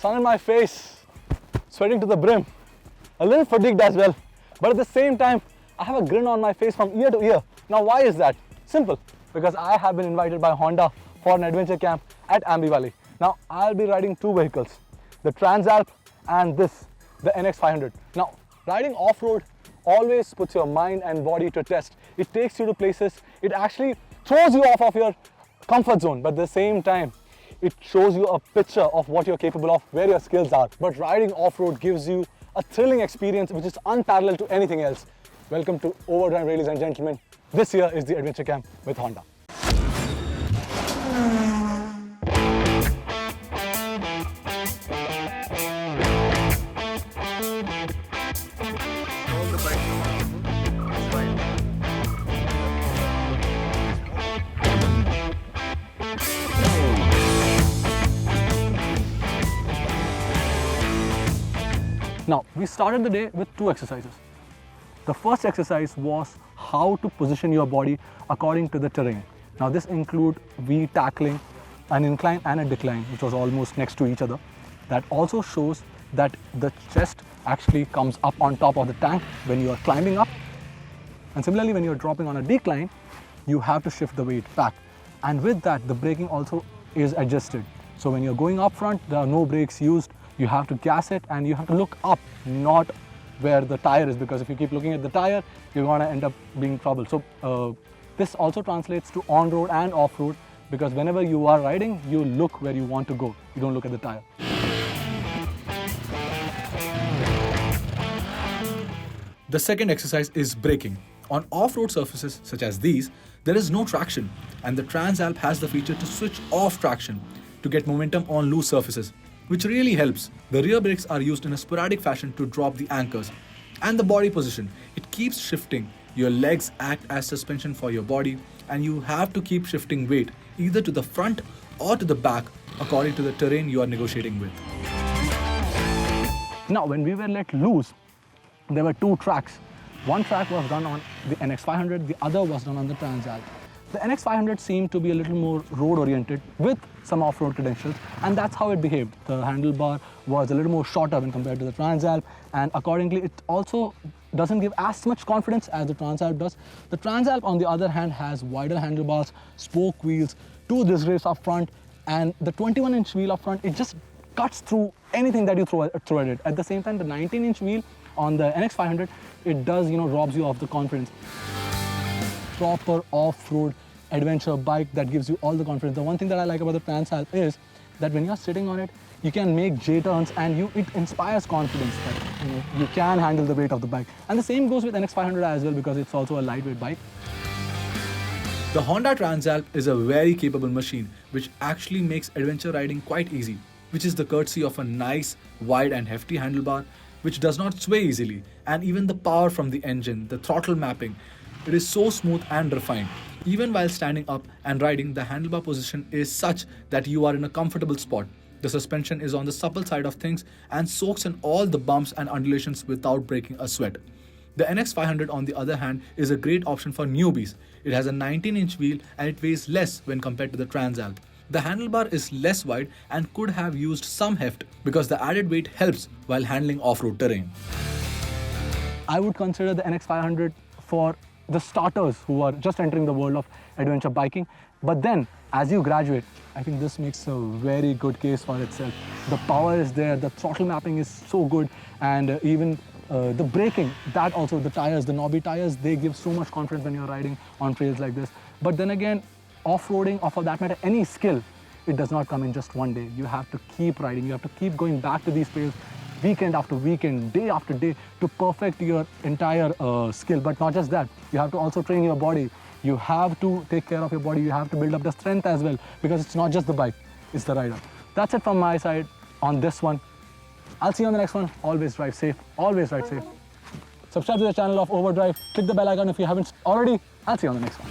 sun in my face, sweating to the brim, a little fatigued as well. But at the same time, I have a grin on my face from ear to ear. Now why is that? Simple, because I have been invited by Honda for an adventure camp at Ambi Valley. Now I'll be riding two vehicles, the Transalp and this, the NX500. Now riding off-road always puts your mind and body to test. It takes you to places, it actually throws you off of your comfort zone, but at the same time, it shows you a picture of what you're capable of, where your skills are. But riding off-road gives you a thrilling experience which is unparalleled to anything else. Welcome to Overdrive, ladies and gentlemen. This here is the adventure camp with Honda. Now, we started the day with two exercises. The first exercise was how to position your body according to the terrain. Now, this includes V tackling, an incline and a decline, which was almost next to each other. That also shows that the chest actually comes up on top of the tank when you are climbing up. And similarly, when you're dropping on a decline, you have to shift the weight back. And with that, the braking also is adjusted. So when you're going up front, there are no brakes used. You have to gas it and you have to look up, not where the tire is, because if you keep looking at the tire, you're going to end up being trouble. So this also translates to on-road and off-road, because whenever you are riding, you look where you want to go. You don't look at the tire. The second exercise is braking. On off-road surfaces such as these, there is no traction, and the Transalp has the feature to switch off traction to get momentum on loose surfaces, which really helps. The rear brakes are used in a sporadic fashion to drop the anchors. And the body position, it keeps shifting. Your legs act as suspension for your body, and you have to keep shifting weight either to the front or to the back according to the terrain you are negotiating with. Now, when we were let loose, there were two tracks. One track was done on the NX500, the other was done on the Transalp. The NX500 seemed to be a little more road-oriented with some off-road credentials, and that's how it behaved. The handlebar was a little more shorter when compared to the Transalp, and accordingly, it also doesn't give as much confidence as the Transalp does. The Transalp, on the other hand, has wider handlebars, spoke wheels, two disc brakes up front, and the 21-inch wheel up front, it just cuts through anything that you throw at it. At the same time, the 19-inch wheel on the NX500, it does, robs you of the confidence. Proper off-road adventure bike that gives you all the confidence. The one thing that I like about the Transalp is that when you're sitting on it, you can make J-turns and it inspires confidence that you can handle the weight of the bike. And the same goes with NX500 as well, because it's also a lightweight bike. The Honda Transalp is a very capable machine which actually makes adventure riding quite easy, which is the courtesy of a nice, wide and hefty handlebar which does not sway easily, and even the power from the engine, the throttle mapping, it is so smooth and refined. Even while standing up and riding, the handlebar position is such that you are in a comfortable spot. The suspension is on the supple side of things and soaks in all the bumps and undulations without breaking a sweat. The NX500, on the other hand, is a great option for newbies. It has a 19-inch wheel and it weighs less when compared to the Transalp. The handlebar is less wide and could have used some heft because the added weight helps while handling off-road terrain. I would consider the NX500 for the starters who are just entering the world of adventure biking. But then, as you graduate, I think this makes a very good case for itself. The power is there, the throttle mapping is so good, and even the braking, that also, the tires, the knobby tires, they give so much confidence when you're riding on trails like this. But then again, off-roading, or for that matter, any skill, it does not come in just one day. You have to keep riding, you have to keep going back to these trails weekend after weekend, day after day, to perfect your entire skill. But not just that, you have to also train your body. You have to take care of your body, you have to build up the strength as well, because it's not just the bike, it's the rider. That's it from my side on this one. I'll see you on the next one. Always drive safe, always ride safe. Subscribe to the channel of Overdrive, click the bell icon if you haven't already. I'll see you on the next one.